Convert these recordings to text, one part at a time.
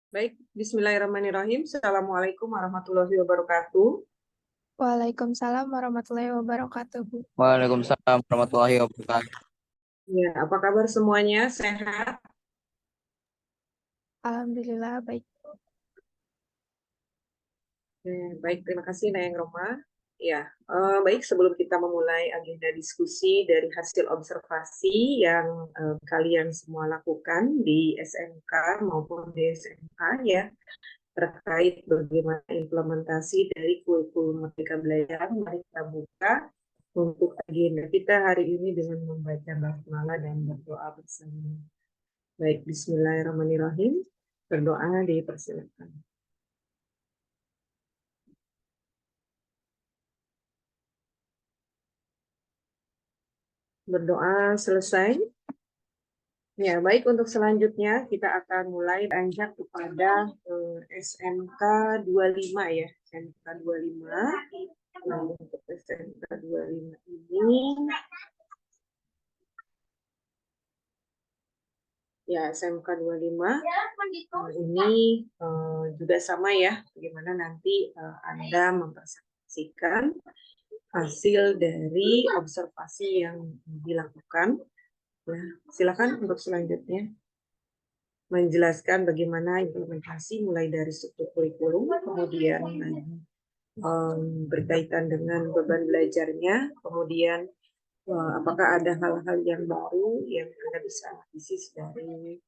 Baik, Bismillahirrahmanirrahim. Assalamualaikum warahmatullahi wabarakatuh. Waalaikumsalam warahmatullahi wabarakatuh. Waalaikumsalam warahmatullahi wabarakatuh. Ya, apa kabar semuanya? Sehat? Alhamdulillah baik. Baik, terima kasih Nayang Roma. Ya, baik sebelum kita memulai agenda diskusi dari hasil observasi yang kalian semua lakukan di SMK maupun di SMK ya, terkait bagaimana implementasi dari kurikulum Merdeka Belajar, mari kita buka untuk agenda kita hari ini dengan membaca basmalah dan berdoa bersama. Baik, Bismillahirrahmanirrahim. Berdoa dipersilakan. Berdoa selesai. Ya, baik, untuk selanjutnya kita akan mulai beranjak kepada SMK 25 ya. SMK 25. Nah, untuk SMK 25 ini ya SMK 25 ini juga sama ya, bagaimana nanti Anda mempresentasikan hasil dari observasi yang dilakukan. Nah, silakan untuk selanjutnya menjelaskan bagaimana implementasi mulai dari struktur kurikulum, kemudian berkaitan dengan beban belajarnya, kemudian apakah ada hal-hal yang baru yang Anda bisa analisis dari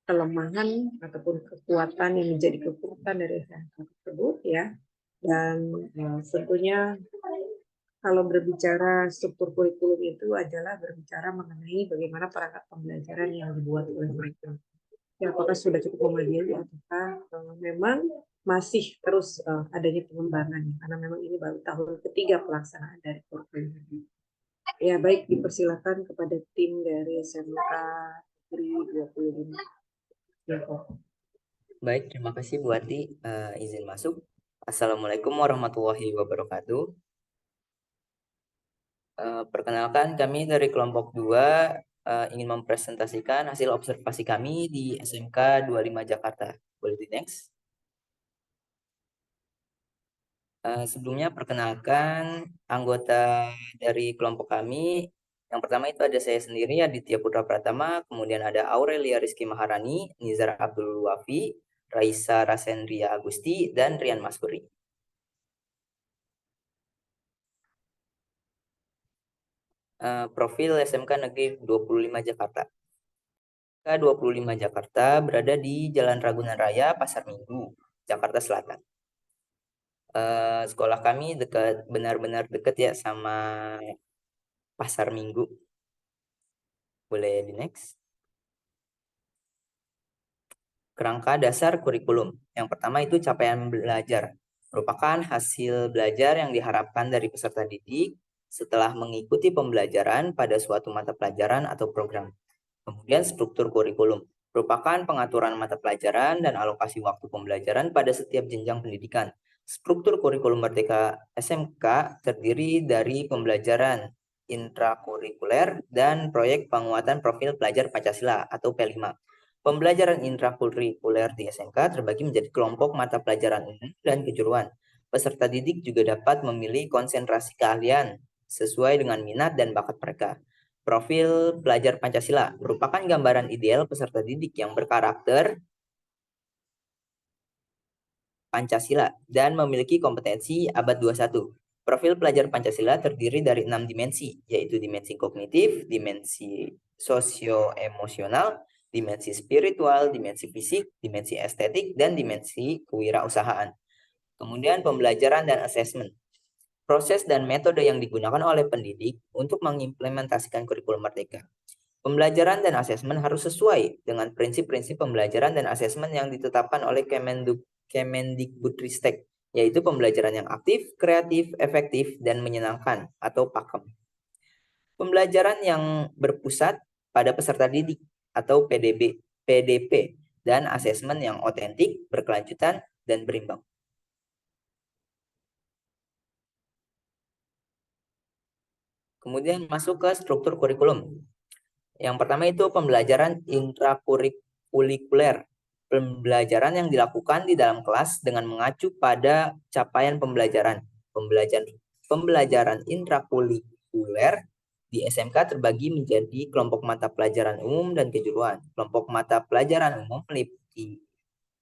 kelemahan ataupun kekuatan yang menjadi kekuatan dari SMK tersebut ya. Dan tentunya kalau berbicara struktur kurikulum itu adalah berbicara mengenai bagaimana perangkat pembelajaran yang dibuat oleh mereka. Ya, apakah sudah cukup memadai ataukah memang masih terus adanya pengembangan karena memang ini baru tahun ketiga pelaksanaan dari kurikulum ini. Ya, baik, dipersilakan kepada tim dari SMK Negeri 25. Ya, Baik, terima kasih Bu Ati. Izin masuk. Assalamualaikum warahmatullahi wabarakatuh. Perkenalkan, kami dari kelompok 2 ingin mempresentasikan hasil observasi kami di SMK 25 Jakarta. Boleh di next? Sebelumnya perkenalkan anggota dari kelompok kami. Yang pertama itu ada saya sendiri, Aditya Putra Pratama, kemudian ada Aurelia Rizky Maharani, Nizar Abdul Wafi, Raisa Rasendria Agusti, dan Rian Maskuri. Profil SMK Negeri 25 Jakarta. SMK 25 Jakarta berada di Jalan Ragunan Raya, Pasar Minggu, Jakarta Selatan. Sekolah kami benar-benar dekat ya sama Pasar Minggu. Boleh di next. Kerangka dasar kurikulum. Yang pertama itu capaian belajar. Merupakan hasil belajar yang diharapkan dari peserta didik setelah mengikuti pembelajaran pada suatu mata pelajaran atau program. Kemudian struktur kurikulum. Merupakan pengaturan mata pelajaran dan alokasi waktu pembelajaran pada setiap jenjang pendidikan. Struktur kurikulum Merdeka SMK terdiri dari pembelajaran intrakurikuler dan proyek penguatan profil pelajar Pancasila atau P5. Pembelajaran intrakurikuler di SMK terbagi menjadi kelompok mata pelajaran umum dan kejuruan. Peserta didik juga dapat memilih konsentrasi keahlian sesuai dengan minat dan bakat mereka. Profil pelajar Pancasila merupakan gambaran ideal peserta didik yang berkarakter Pancasila dan memiliki kompetensi abad 21. Profil pelajar Pancasila terdiri dari 6 dimensi, yaitu dimensi kognitif, dimensi sosio-emosional, dimensi spiritual, dimensi fisik, dimensi estetik, dan dimensi kewirausahaan. Kemudian pembelajaran dan asesmen. Proses dan metode yang digunakan oleh pendidik untuk mengimplementasikan kurikulum Merdeka. Pembelajaran dan asesmen harus sesuai dengan prinsip-prinsip pembelajaran dan asesmen yang ditetapkan oleh Kemendikbudristek, yaitu pembelajaran yang aktif, kreatif, efektif, dan menyenangkan atau PAKEM. Pembelajaran yang berpusat pada peserta didik atau PDP, dan asesmen yang otentik, berkelanjutan, dan berimbang. Kemudian masuk ke struktur kurikulum. Yang pertama itu pembelajaran intrakurikuler. pembelajaran yang dilakukan di dalam kelas dengan mengacu pada capaian pembelajaran. Pembelajaran intrakurikuler di SMK terbagi menjadi kelompok mata pelajaran umum dan kejuruan. Kelompok mata pelajaran umum meliputi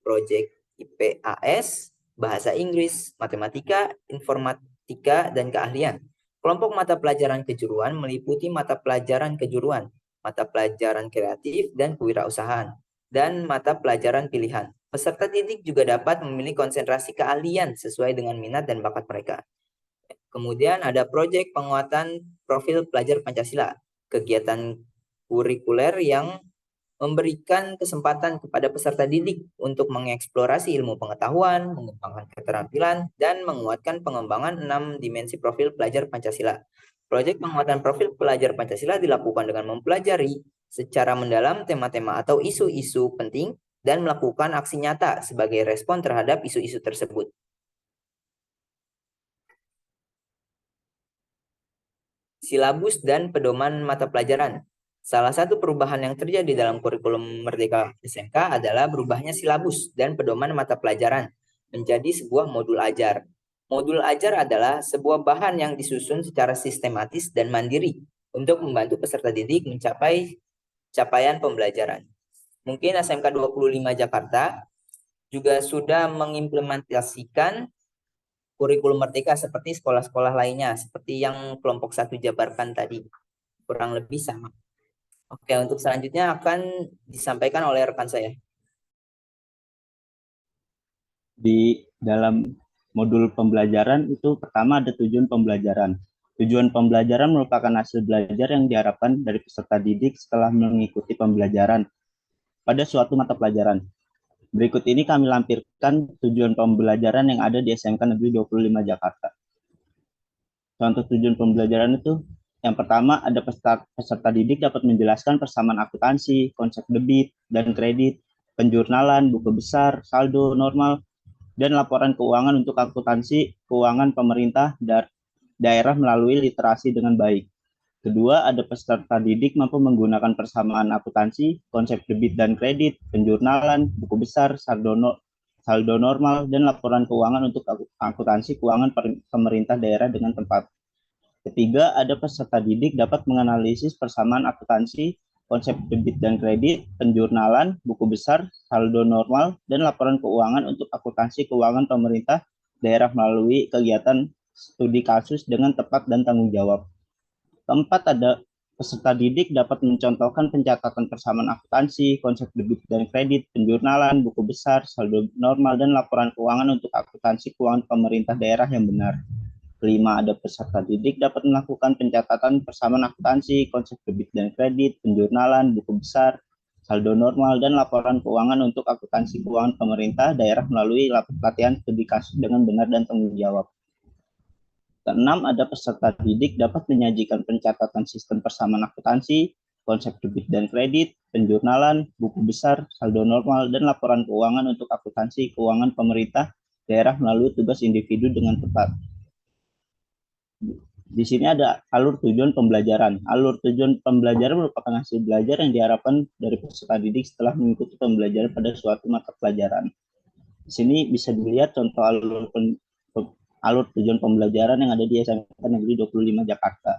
proyek IPAS, bahasa Inggris, matematika, informatika, dan keahlian. Kelompok mata pelajaran kejuruan meliputi mata pelajaran kejuruan, mata pelajaran kreatif, dan kewirausahaan, dan mata pelajaran pilihan. Peserta didik juga dapat memilih konsentrasi keahlian sesuai dengan minat dan bakat mereka. Kemudian ada proyek penguatan profil pelajar Pancasila, kegiatan kurikuler yang memberikan kesempatan kepada peserta didik untuk mengeksplorasi ilmu pengetahuan, mengembangkan keterampilan, dan menguatkan pengembangan 6 dimensi profil pelajar Pancasila. Proyek penguatan profil pelajar Pancasila dilakukan dengan mempelajari secara mendalam tema-tema atau isu-isu penting dan melakukan aksi nyata sebagai respon terhadap isu-isu tersebut. Silabus dan pedoman mata pelajaran. Salah satu perubahan yang terjadi dalam kurikulum Merdeka SMK adalah berubahnya silabus dan pedoman mata pelajaran menjadi sebuah modul ajar. Modul ajar adalah sebuah bahan yang disusun secara sistematis dan mandiri untuk membantu peserta didik mencapai capaian pembelajaran. Mungkin SMK 25 Jakarta juga sudah mengimplementasikan kurikulum Merdeka seperti sekolah-sekolah lainnya, seperti yang kelompok 1 jabarkan tadi. Kurang lebih sama. Oke, untuk selanjutnya akan disampaikan oleh rekan saya. Di dalam modul pembelajaran itu pertama ada tujuan pembelajaran. Tujuan pembelajaran merupakan hasil belajar yang diharapkan dari peserta didik setelah mengikuti pembelajaran pada suatu mata pelajaran. Berikut ini kami lampirkan tujuan pembelajaran yang ada di SMK Negeri 25 Jakarta. Contoh tujuan pembelajaran itu, yang pertama ada peserta didik dapat menjelaskan persamaan akuntansi, konsep debit dan kredit, penjurnalan, buku besar, saldo normal, dan laporan keuangan untuk akuntansi keuangan pemerintah daerah melalui literasi dengan baik. Kedua, ada peserta didik mampu menggunakan persamaan akuntansi, konsep debit dan kredit, penjurnalan, buku besar, saldo normal, dan laporan keuangan untuk akuntansi keuangan pemerintah daerah dengan tepat. Ketiga, ada peserta didik dapat menganalisis persamaan akuntansi, konsep debit dan kredit, penjurnalan, buku besar, saldo normal, dan laporan keuangan untuk akuntansi keuangan pemerintah daerah melalui kegiatan studi kasus dengan tepat dan tanggung jawab. Keempat, ada peserta didik dapat mencontohkan pencatatan persamaan akuntansi, konsep debit dan kredit, penjurnalan, buku besar, saldo normal, dan laporan keuangan untuk akuntansi keuangan pemerintah daerah yang benar. Kelima, ada peserta didik dapat melakukan pencatatan persamaan akuntansi, konsep debit dan kredit, penjurnalan, buku besar, saldo normal, dan laporan keuangan untuk akuntansi keuangan pemerintah daerah melalui latihan studi kasus dengan benar dan tanggung jawab. Keenam, ada peserta didik dapat menyajikan pencatatan sistem persamaan akuntansi, konsep debit dan kredit, penjurnalan, buku besar, saldo normal, dan laporan keuangan untuk akuntansi keuangan pemerintah daerah melalui tugas individu dengan tepat. Di sini ada alur tujuan pembelajaran. Alur tujuan pembelajaran merupakan hasil belajar yang diharapkan dari peserta didik setelah mengikuti pembelajaran pada suatu mata pelajaran. Di sini bisa dilihat contoh alur tujuan pembelajaran yang ada di SMK Negeri 25 Jakarta.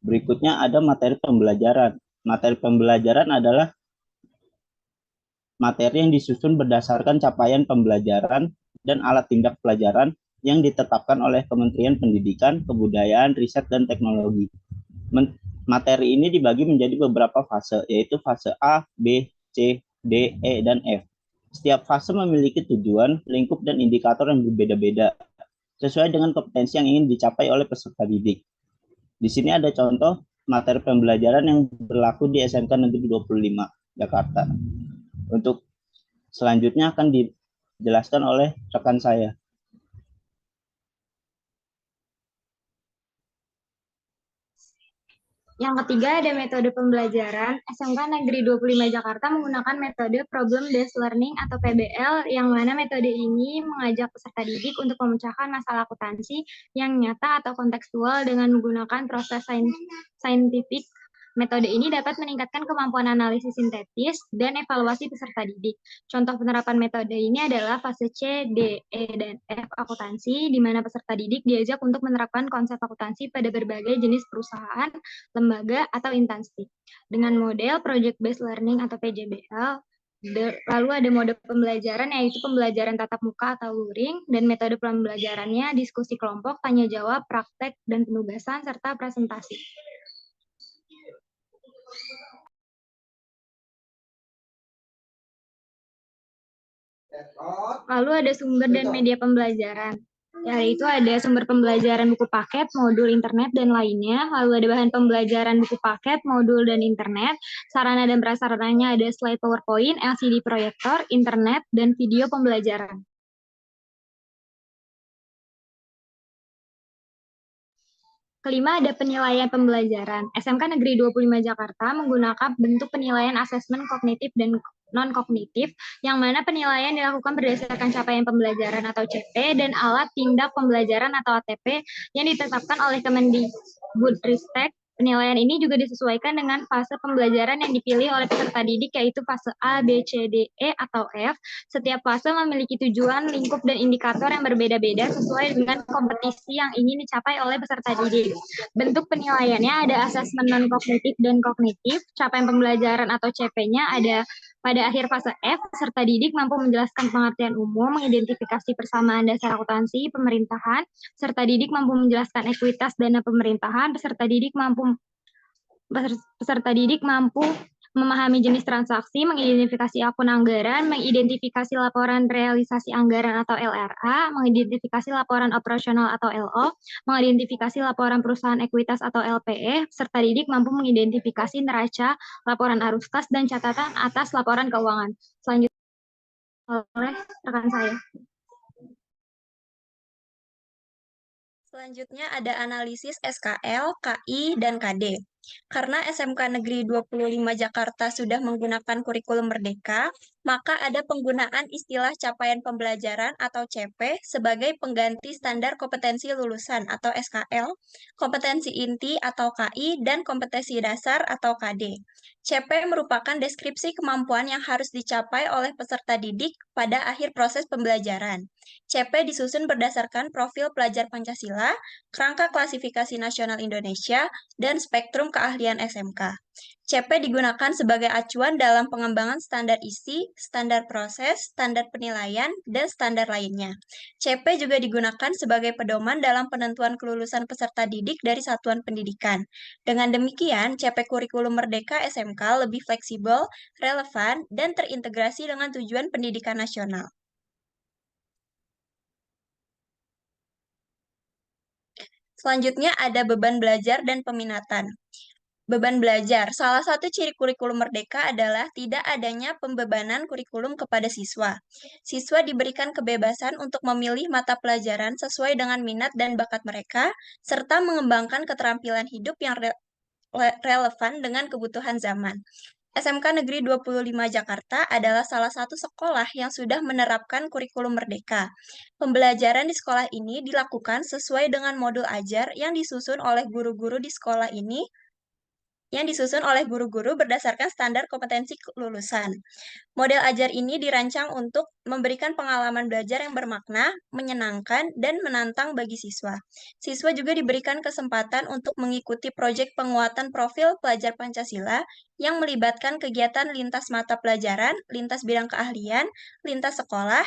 Berikutnya ada materi pembelajaran. Materi pembelajaran adalah materi yang disusun berdasarkan capaian pembelajaran dan alat tindak pelajaran yang ditetapkan oleh Kementerian Pendidikan, Kebudayaan, Riset, dan Teknologi. Materi ini dibagi menjadi beberapa fase, yaitu fase A, B, C, D, E, dan F. Setiap fase memiliki tujuan, lingkup, dan indikator yang berbeda-beda, sesuai dengan kompetensi yang ingin dicapai oleh peserta didik. Di sini ada contoh materi pembelajaran yang berlaku di SMK Negeri 25 Jakarta. Untuk selanjutnya akan dijelaskan oleh rekan saya. Yang ketiga ada metode pembelajaran. SMK Negeri 25 Jakarta menggunakan metode Problem Based Learning atau PBL, yang mana metode ini mengajak peserta didik untuk memecahkan masalah akuntansi yang nyata atau kontekstual dengan menggunakan proses saintifik Metode ini dapat meningkatkan kemampuan analisis sintetis dan evaluasi peserta didik. Contoh penerapan metode ini adalah fase C, D, E, dan F akuntansi, di mana peserta didik diajak untuk menerapkan konsep akuntansi pada berbagai jenis perusahaan, lembaga, atau instansi. Dengan model Project Based Learning atau PJBL, lalu ada mode pembelajaran yaitu pembelajaran tatap muka atau luring, dan metode pembelajarannya diskusi kelompok, tanya jawab, praktek, dan penugasan, serta presentasi. Lalu ada sumber dan media pembelajaran, yaitu ada sumber pembelajaran buku paket, modul internet, dan lainnya. Lalu ada bahan pembelajaran buku paket, modul, dan internet. Sarana dan prasarananya ada slide PowerPoint, LCD proyektor, internet, dan video pembelajaran. Kelima, ada penilaian pembelajaran. SMK Negeri 25 Jakarta menggunakan bentuk penilaian asesmen kognitif dan non-kognitif, yang mana penilaian dilakukan berdasarkan capaian pembelajaran atau CP dan alat tindak pembelajaran atau ATP yang ditetapkan oleh Kemendikbudristek. Penilaian ini juga disesuaikan dengan fase pembelajaran yang dipilih oleh peserta didik, yaitu fase A, B, C, D, E, atau F. Setiap fase memiliki tujuan, lingkup, dan indikator yang berbeda-beda sesuai dengan kompetisi yang ingin dicapai oleh peserta didik. Bentuk penilaiannya ada asesmen non-kognitif dan kognitif. Capaian pembelajaran atau CP-nya ada pada akhir fase F, peserta didik mampu menjelaskan pengertian umum, mengidentifikasi persamaan dasar akuntansi, pemerintahan, peserta didik mampu menjelaskan ekuitas dana pemerintahan, peserta didik mampu memahami jenis transaksi, mengidentifikasi akun anggaran, mengidentifikasi laporan realisasi anggaran atau LRA, mengidentifikasi laporan operasional atau LO, mengidentifikasi laporan perusahaan ekuitas atau LPE, peserta didik mampu mengidentifikasi neraca, laporan arus kas, dan catatan atas laporan keuangan. Selanjutnya oleh rekan saya. Selanjutnya ada analisis SKL, KI, dan KD. Karena SMK Negeri 25 Jakarta sudah menggunakan kurikulum merdeka, maka ada penggunaan istilah capaian pembelajaran atau CP sebagai pengganti standar kompetensi lulusan atau SKL, kompetensi inti atau KI, dan kompetensi dasar atau KD. CP merupakan deskripsi kemampuan yang harus dicapai oleh peserta didik pada akhir proses pembelajaran. CP disusun berdasarkan profil pelajar Pancasila, kerangka klasifikasi nasional Indonesia, dan spektrum keahlian SMK. CP digunakan sebagai acuan dalam pengembangan standar isi, standar proses, standar penilaian, dan standar lainnya. CP juga digunakan sebagai pedoman dalam penentuan kelulusan peserta didik dari satuan pendidikan. Dengan demikian, CP Kurikulum Merdeka SMK lebih fleksibel, relevan, dan terintegrasi dengan tujuan pendidikan nasional. Selanjutnya ada beban belajar dan peminatan. Beban belajar, salah satu ciri kurikulum merdeka adalah tidak adanya pembebanan kurikulum kepada siswa. Siswa diberikan kebebasan untuk memilih mata pelajaran sesuai dengan minat dan bakat mereka, serta mengembangkan keterampilan hidup yang relevan dengan kebutuhan zaman. SMK Negeri 25 Jakarta adalah salah satu sekolah yang sudah menerapkan kurikulum merdeka. Pembelajaran di sekolah ini dilakukan sesuai dengan modul ajar yang disusun oleh guru-guru di sekolah ini, berdasarkan standar kompetensi lulusan. Model ajar ini dirancang untuk memberikan pengalaman belajar yang bermakna, menyenangkan, dan menantang bagi siswa. Siswa juga diberikan kesempatan untuk mengikuti proyek penguatan profil pelajar Pancasila yang melibatkan kegiatan lintas mata pelajaran, lintas bidang keahlian, lintas sekolah,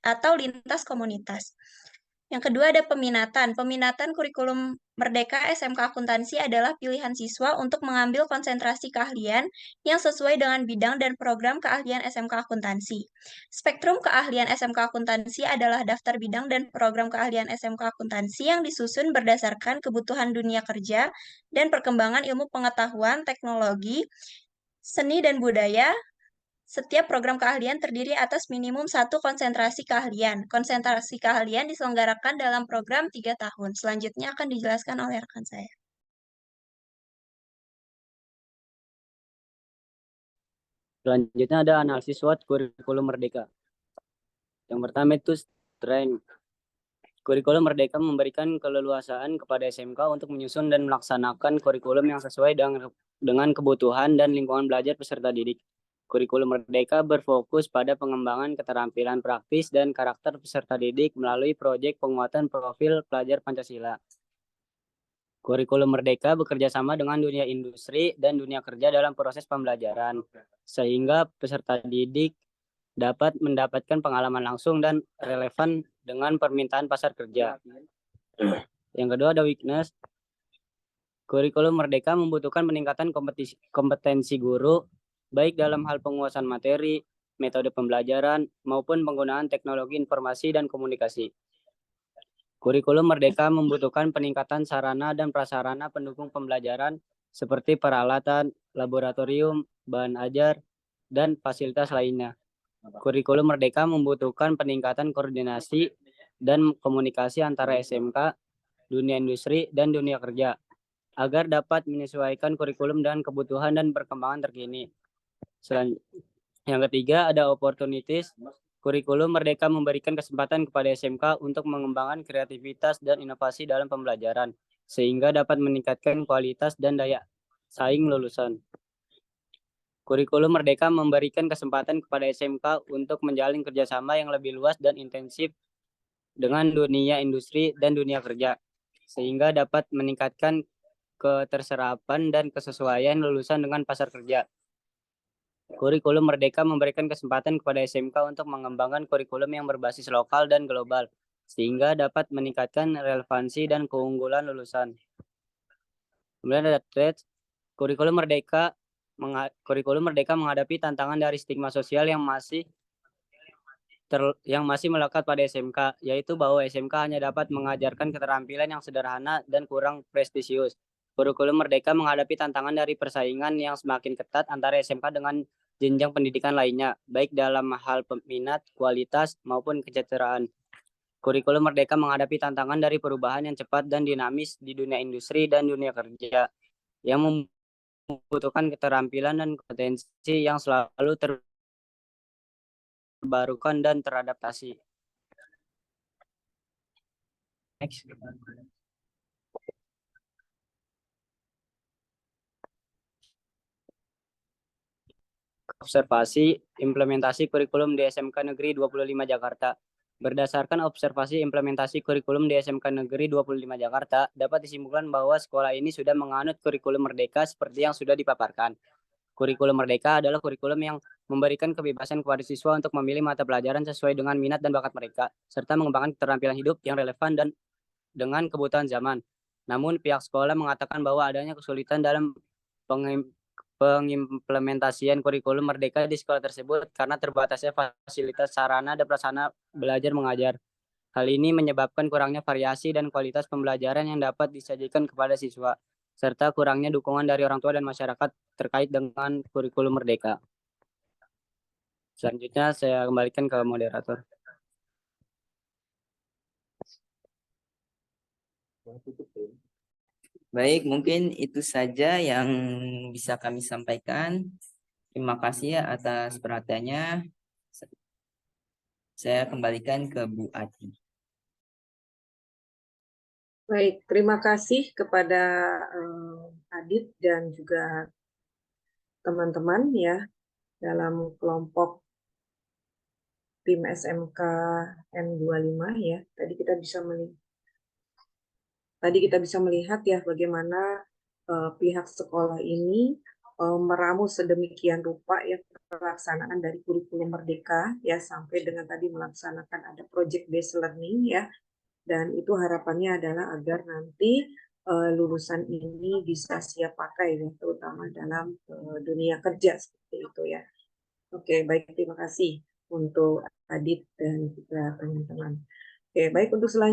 atau lintas komunitas. Yang kedua ada peminatan. Peminatan kurikulum Merdeka SMK Akuntansi adalah pilihan siswa untuk mengambil konsentrasi keahlian yang sesuai dengan bidang dan program keahlian SMK Akuntansi. Spektrum keahlian SMK Akuntansi adalah daftar bidang dan program keahlian SMK Akuntansi yang disusun berdasarkan kebutuhan dunia kerja dan perkembangan ilmu pengetahuan, teknologi, seni, dan budaya. Setiap program keahlian terdiri atas minimum 1 konsentrasi keahlian. Konsentrasi keahlian diselenggarakan dalam program 3 tahun. Selanjutnya akan dijelaskan oleh rekan saya. Selanjutnya ada analisis SWOT kurikulum merdeka. Yang pertama itu strength. Kurikulum Merdeka memberikan keleluasaan kepada SMK untuk menyusun dan melaksanakan kurikulum yang sesuai dengan kebutuhan dan lingkungan belajar peserta didik. Kurikulum Merdeka berfokus pada pengembangan keterampilan praktis dan karakter peserta didik melalui proyek penguatan profil pelajar Pancasila. Kurikulum Merdeka bekerja sama dengan dunia industri dan dunia kerja dalam proses pembelajaran, sehingga peserta didik dapat mendapatkan pengalaman langsung dan relevan dengan permintaan pasar kerja. Yang kedua ada weakness. Kurikulum Merdeka membutuhkan peningkatan kompetensi guru, baik dalam hal penguasaan materi, metode pembelajaran, maupun penggunaan teknologi informasi dan komunikasi. Kurikulum Merdeka membutuhkan peningkatan sarana dan prasarana pendukung pembelajaran seperti peralatan, laboratorium, bahan ajar, dan fasilitas lainnya. Kurikulum Merdeka membutuhkan peningkatan koordinasi dan komunikasi antara SMK, dunia industri, dan dunia kerja agar dapat menyesuaikan kurikulum dengan kebutuhan dan perkembangan terkini. Yang ketiga ada opportunities. Kurikulum Merdeka memberikan kesempatan kepada SMK untuk mengembangkan kreativitas dan inovasi dalam pembelajaran sehingga dapat meningkatkan kualitas dan daya saing lulusan. Kurikulum Merdeka memberikan kesempatan kepada SMK untuk menjalin kerjasama yang lebih luas dan intensif dengan dunia industri dan dunia kerja, sehingga dapat meningkatkan keterserapan dan kesesuaian lulusan dengan pasar kerja. Kurikulum Merdeka memberikan kesempatan kepada SMK untuk mengembangkan kurikulum yang berbasis lokal dan global, sehingga dapat meningkatkan relevansi dan keunggulan lulusan. Kemudian ada threats. Kurikulum Merdeka menghadapi tantangan dari stigma sosial yang masih melekat pada SMK, yaitu bahwa SMK hanya dapat mengajarkan keterampilan yang sederhana dan kurang prestisius. Kurikulum Merdeka menghadapi tantangan dari persaingan yang semakin ketat antara SMK dengan jenjang pendidikan lainnya, baik dalam hal minat, kualitas, maupun kesejahteraan. Kurikulum Merdeka menghadapi tantangan dari perubahan yang cepat dan dinamis di dunia industri dan dunia kerja, yang membutuhkan keterampilan dan kompetensi yang selalu terbarukan dan teradaptasi. Next. Observasi implementasi kurikulum di SMK Negeri 25 Jakarta. Berdasarkan observasi implementasi kurikulum di SMK Negeri 25 Jakarta, dapat disimpulkan bahwa sekolah ini sudah menganut kurikulum Merdeka seperti yang sudah dipaparkan. Kurikulum Merdeka adalah kurikulum yang memberikan kebebasan kepada siswa untuk memilih mata pelajaran sesuai dengan minat dan bakat mereka, serta mengembangkan keterampilan hidup yang relevan dan dengan kebutuhan zaman. Namun pihak sekolah mengatakan bahwa adanya kesulitan dalam pengimplementasian kurikulum Merdeka di sekolah tersebut karena terbatasnya fasilitas sarana dan prasarana belajar mengajar. Hal ini menyebabkan kurangnya variasi dan kualitas pembelajaran yang dapat disajikan kepada siswa, serta kurangnya dukungan dari orang tua dan masyarakat terkait dengan kurikulum Merdeka. Selanjutnya saya kembalikan ke moderator. Baik, mungkin itu saja yang bisa kami sampaikan. Terima kasih ya atas perhatiannya. Saya kembalikan ke Bu Ati. Baik, terima kasih kepada Adit dan juga teman-teman ya dalam kelompok tim SMK N25 ya. Tadi kita bisa melihat ya bagaimana pihak sekolah ini meramu sedemikian rupa ya pelaksanaan dari kurikulum Merdeka ya sampai dengan tadi melaksanakan ada project based learning ya. Dan itu harapannya adalah agar nanti lulusan ini bisa siap pakai ya, terutama dalam dunia kerja seperti itu ya. Oke, baik, terima kasih untuk Adit dan juga teman-teman. Oke, baik, untuk selanjutnya